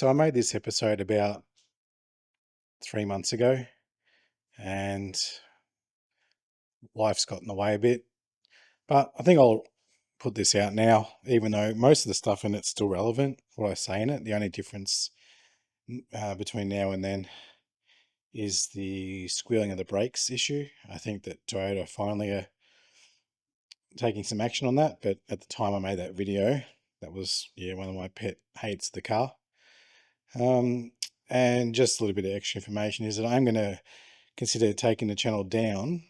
so I made this episode about 3 months ago, and life's got in the way a bit. But I think I'll put this out now, even though most of the stuff in it's still relevant, what I say in it. The only difference between now and then is the squealing of the brakes issue. I think that Toyota finally are taking some action on that, but at the time I made that video, that was, one of my pet hates of the car. And just a little bit of extra information is that I'm going to consider taking the channel down,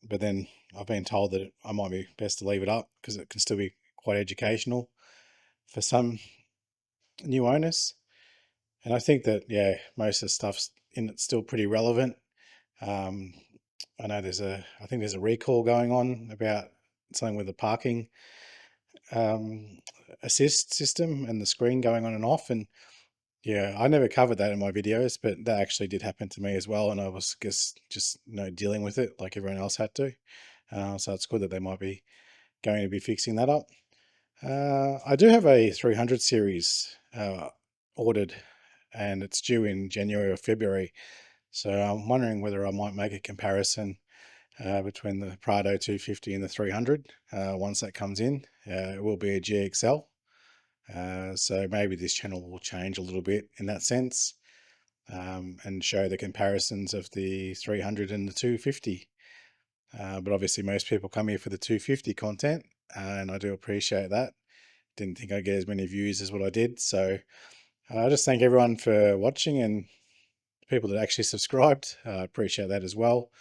but then I've been told that I might be best to leave it up because it can still be quite educational for some new owners. And I think that, most of the stuff's in it's still pretty relevant. I know I think there's a recall going on about something with the parking assist system and the screen going on and off. And I never covered that in my videos, but that actually did happen to me as well. And I was just dealing with it like everyone else had to. So it's good that they might be going to be fixing that up. I do have a 300 series ordered, and it's due in January or February. So I'm wondering whether I might make a comparison between the Prado 250 and the 300 once that comes in. It will be a GXL. So maybe this channel will change a little bit in that sense, and show the comparisons of the 300 and the 250. But obviously most people come here for the 250 content, and I do appreciate that. Didn't think I'd get as many views as what I did. So I just thank everyone for watching, and people that actually subscribed. I appreciate that as well.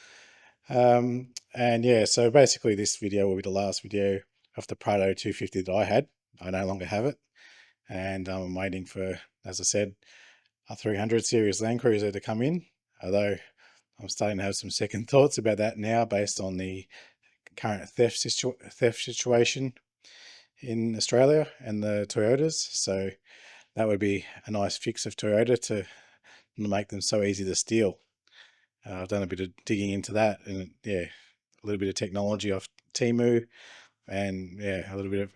So basically this video will be the last video of the Prado 250 that I had. I no longer have it. And I'm waiting for, as I said, a 300 series Land Cruiser to come in, although I'm starting to have some second thoughts about that now based on the current theft situation in Australia and the Toyotas. So that would be a nice fix of Toyota to make them so easy to steal. I've done a bit of digging into that, and a little bit of technology off Temu, and a little bit of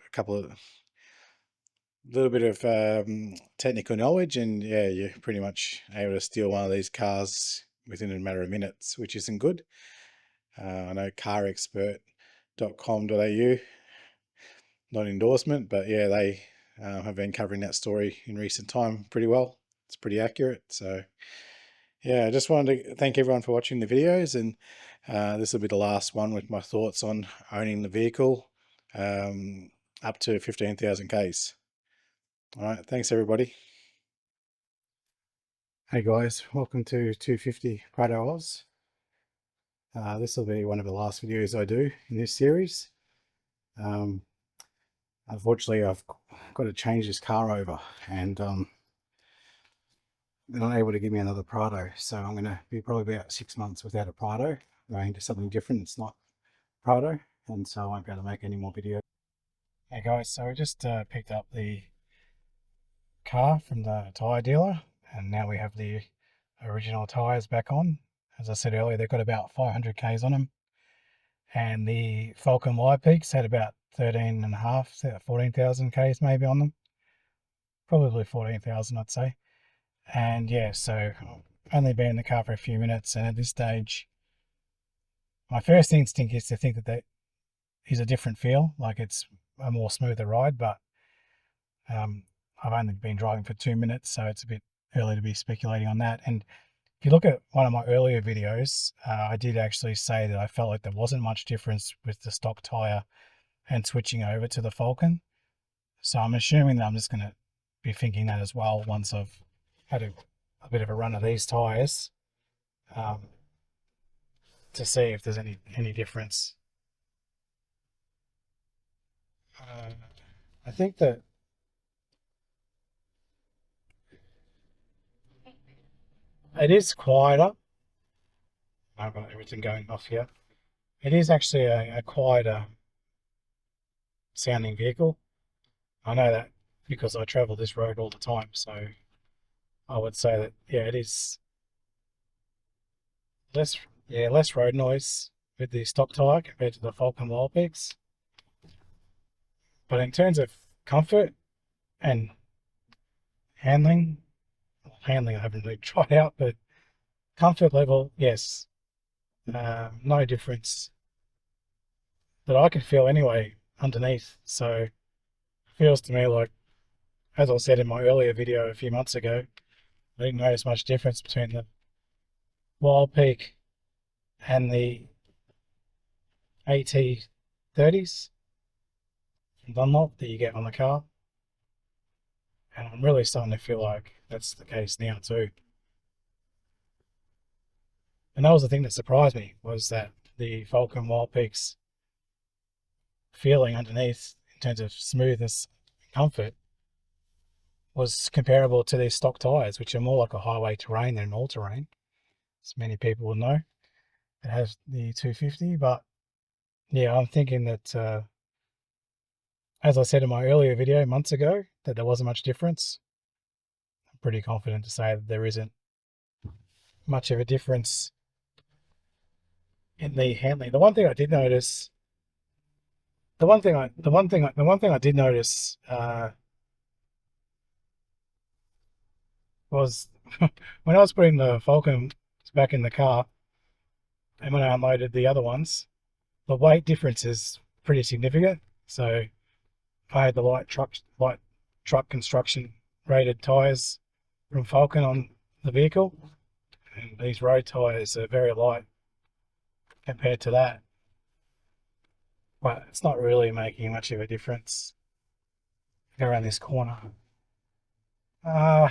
technical knowledge, and you're pretty much able to steal one of these cars within a matter of minutes, which isn't good. I know carexpert.com.au, not endorsement, but they have been covering that story in recent time pretty well. It's pretty accurate. So I just wanted to thank everyone for watching the videos, and this will be the last one with my thoughts on owning the vehicle up to 15,000 Ks. All right, thanks everybody. Hey guys, welcome to 250 Prado Oz. This will be one of the last videos I do in this series. Unfortunately, I've got to change this car over, and they're not able to give me another Prado, so I'm going to be probably about 6 months without a Prado, going to something different. It's not Prado, and so I won't be able to make any more videos. Hey guys, so I just picked up the car from the tyre dealer, and now we have the original tyres back on. As I said earlier, they've got about 500 Ks on them, and the Falcon Wide-Peaks had about 14,000 Ks maybe on them, probably 14,000 I'd say. And so I've only been in the car for a few minutes, and at this stage my first instinct is to think that that is a different feel, like it's a more smoother ride, but I've only been driving for 2 minutes, so it's a bit early to be speculating on that. And if you look at one of my earlier videos, I did actually say that I felt like there wasn't much difference with the stock tyre and switching over to the Falcon. So I'm assuming that I'm just going to be thinking that as well once I've had a bit of a run of these tyres, to see if there's any difference. I think that it is quieter. I've got everything going off here. It is actually a quieter sounding vehicle. I know that because I travel this road all the time, so I would say that it is less road noise with the stock tyre compared to the Falcon Wide-Peaks. But in terms of comfort and handling, handling I haven't really tried out, but comfort level, yes. No difference that I can feel anyway underneath. So feels to me like, as I said in my earlier video a few months ago, I didn't notice much difference between the Wild Peak and the AT30s from Dunlop that you get on the car. And I'm really starting to feel like that's the case now too. And that was the thing that surprised me, was that the Falcon Wild Peaks feeling underneath in terms of smoothness and comfort was comparable to these stock tyres, which are more like a highway terrain than an all-terrain, as many people will know. It has the 250, but yeah, I'm thinking that, as I said in my earlier video months ago, that there wasn't much difference. I'm pretty confident to say that there isn't much of a difference in the handling. The one thing I did notice, the one thing I did notice was when I was putting the Falcon back in the car and when I unloaded the other ones, the weight difference is pretty significant. So I had the light truck construction rated tyres from Falcon on the vehicle, and these road tyres are very light compared to that. But it's not really making much of a difference. Go around this corner. Uh,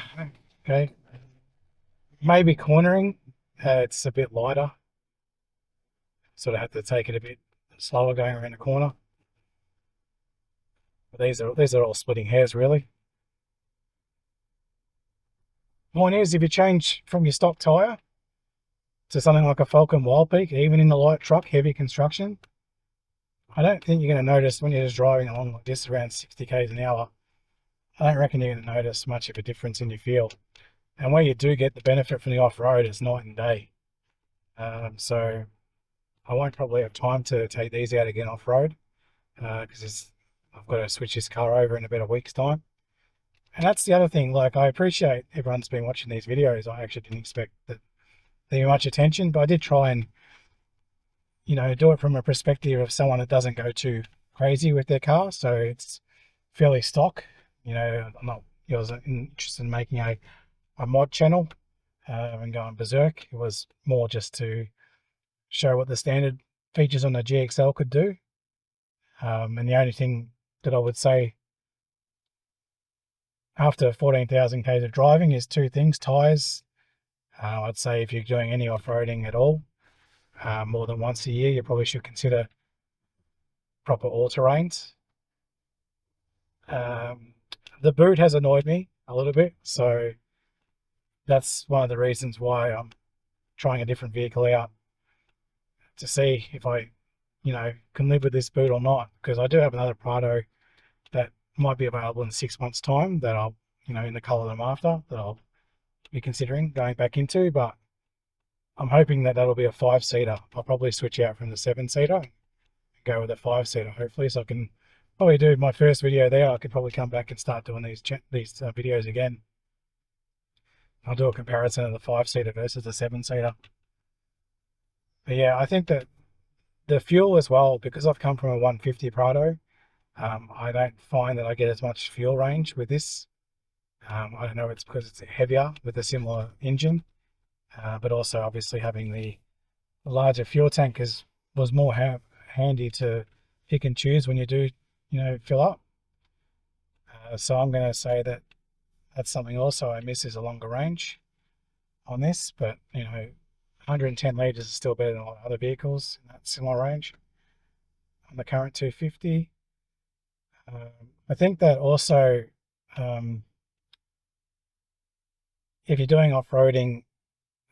okay. Maybe cornering, it's a bit lighter. Sort of have to take it a bit slower going around the corner. But these are all splitting hairs really. Point is, if you change from your stock tyre to something like a Falcon Wild Peak, even in the light truck, heavy construction, I don't think you're going to notice when you're just driving along like this around 60 k's an hour. I don't reckon you're going to notice much of a difference in your feel. And where you do get the benefit from the off-road is night and day. So I won't probably have time to take these out again off-road because I've got to switch this car over in about a week's time. And that's the other thing, like I appreciate everyone's been watching these videos. I actually didn't expect that there be much attention, but I did try and, do it from a perspective of someone that doesn't go too crazy with their car. So it's fairly stock. I'm not interested in making a mod channel and going berserk. It was more just to show what the standard features on the GXL could do. And the only thing that I would say after 14,000 k's of driving is two things: tyres. I'd say if you're doing any off-roading at all, more than once a year, you probably should consider proper all-terrains. The boot has annoyed me a little bit, so that's one of the reasons why I'm trying a different vehicle out to see if I, can live with this boot or not. Because I do have another Prado that might be available in 6 months' time that I'll, in the colour that I'm after, that I'll be considering going back into. But I'm hoping that that'll be a 5-seater. I'll probably switch out from the 7-seater and go with a 5-seater, hopefully, so I can probably do my first video there. I could probably come back and start doing these videos again. I'll do a comparison of the 5-seater versus the 7-seater. But yeah, I think that the fuel as well, because I've come from a 150 Prado, I don't find that I get as much fuel range with this. I don't know, it's because it's heavier with a similar engine, but also obviously having the larger fuel tank was more handy to pick and choose when you do, fill up. So I'm going to say that that's something also I miss, is a longer range on this, but 110 litres is still better than a lot of other vehicles in that similar range on the current 250. I think that also, if you're doing off-roading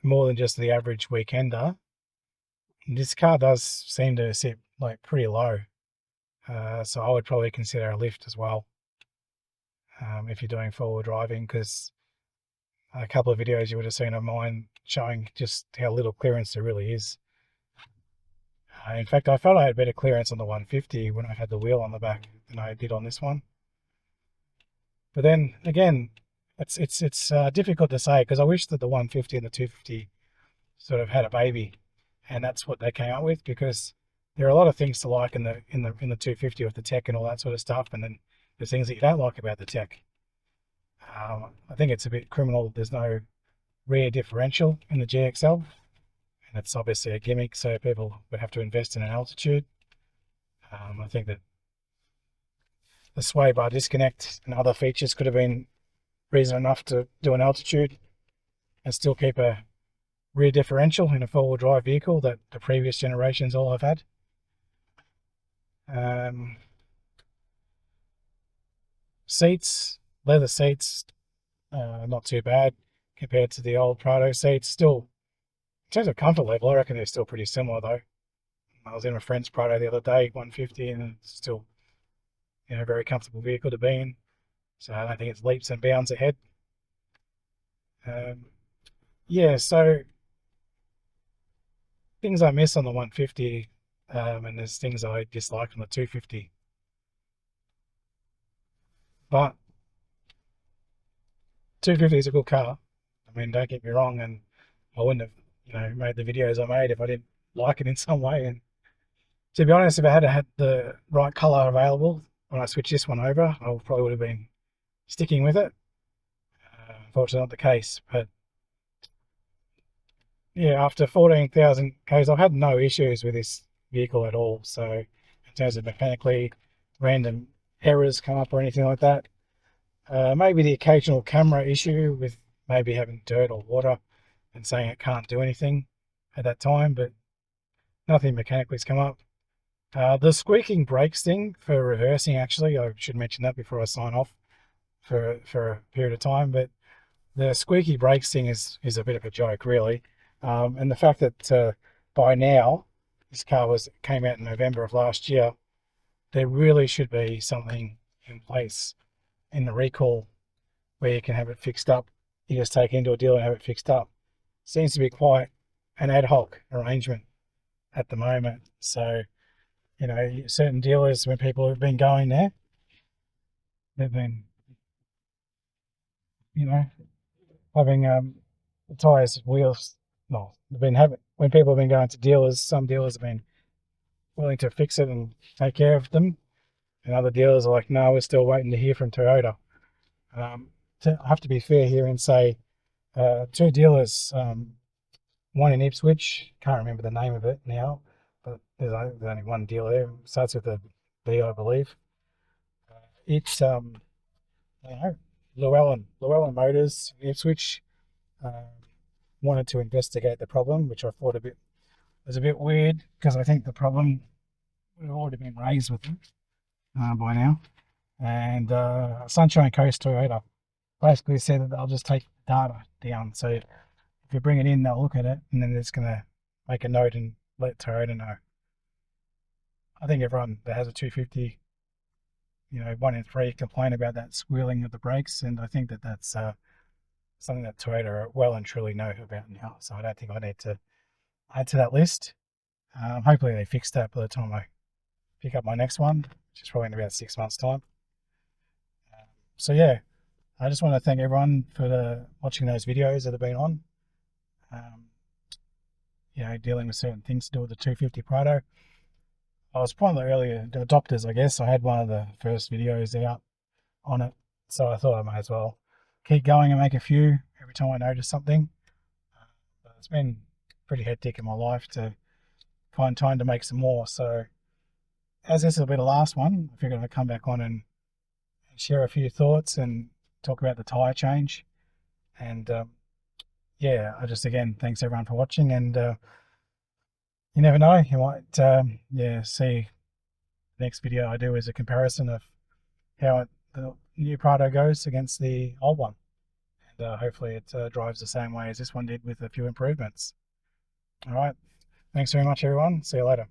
more than just the average weekender, this car does seem to sit like pretty low. So I would probably consider a lift as well if you're doing four-wheel driving, because a couple of videos you would have seen of mine showing just how little clearance there really is. In fact, I felt I had better clearance on the 150 when I had the wheel on the back than I did on this one. But then again, it's difficult to say because I wish that the 150 and the 250 sort of had a baby, and that's what they came up with, because there are a lot of things to like in the 250 with the tech and all that sort of stuff, and then there's things that you don't like about the tech. I think it's a bit criminal that there's no rear differential in the GXL, and it's obviously a gimmick, so people would have to invest in an altitude. I think that the sway bar disconnect and other features could have been reason enough to do an altitude and still keep a rear differential in a four-wheel drive vehicle that the previous generations all have had. Seats, leather seats, not too bad compared to the old Prado seats. Still, in terms of comfort level, I reckon they're still pretty similar though. I was in a friend's Prado the other day, 150, and it's still, a very comfortable vehicle to be in. So I don't think it's leaps and bounds ahead. Yeah, so things I miss on the 150, and there's things I dislike on the 250. But 250 is a good car. I mean, don't get me wrong, and I wouldn't have, made the videos I made if I didn't like it in some way. And to be honest, if I had the right color available when I switched this one over, I probably would have been sticking with it. Unfortunately, not the case. But yeah, after 14,000 Ks, I've had no issues with this vehicle at all. So in terms of mechanically, random errors come up or anything like that. Maybe the occasional camera issue with maybe having dirt or water and saying it can't do anything at that time, but nothing mechanically has come up. The squeaking brakes thing for reversing, actually, I should mention that before I sign off for a period of time, but the squeaky brakes thing is a bit of a joke, really. And the fact that by now, this car came out in November of last year, there really should be something in place in the recall where you can have it fixed up. You just take it into a dealer and have it fixed up. Seems to be quite an ad hoc arrangement at the moment. So, certain dealers, when people have been going there, they've been, having the tyres, wheels. No, they've been having, when people have been going to dealers, some dealers have been willing to fix it and take care of them, and other dealers are like, no, we're still waiting to hear from Toyota. I have to be fair here and say, two dealers, one in Ipswich, can't remember the name of it now, but there's only one dealer there. It starts with a B, I believe. It's Llewellyn Motors in Ipswich. Wanted to investigate the problem, which I thought was a bit weird, because I think the problem would have already been raised with them by now. And Sunshine Coast Toyota basically said that they'll just take data down. So if you bring it in, they'll look at it, and then it's going to make a note and let Toyota know. I think everyone that has a 250, 1 in 3 complain about that squealing of the brakes, and I think that that's something that Toyota well and truly know about now. So I don't think I need to add to that list. Hopefully they fix that by the time I pick up my next one, which is probably in about 6 months' time. So yeah, I just want to thank everyone for watching those videos that have been on. Dealing with certain things to do with the 250 Prado. I was one of the earlier adopters, I guess. I had one of the first videos out on it, so I thought I might as well keep going and make a few every time I notice something. But it's been pretty hectic in my life to find time to make some more. So as this will be the last one, I figured I'd come back on and share a few thoughts and talk about the tyre change. And I just, again, thanks everyone for watching, and you never know, you might see the next video I do is a comparison of how the new Prado goes against the old one, and hopefully it drives the same way as this one did with a few improvements. All right, thanks very much everyone, see you later.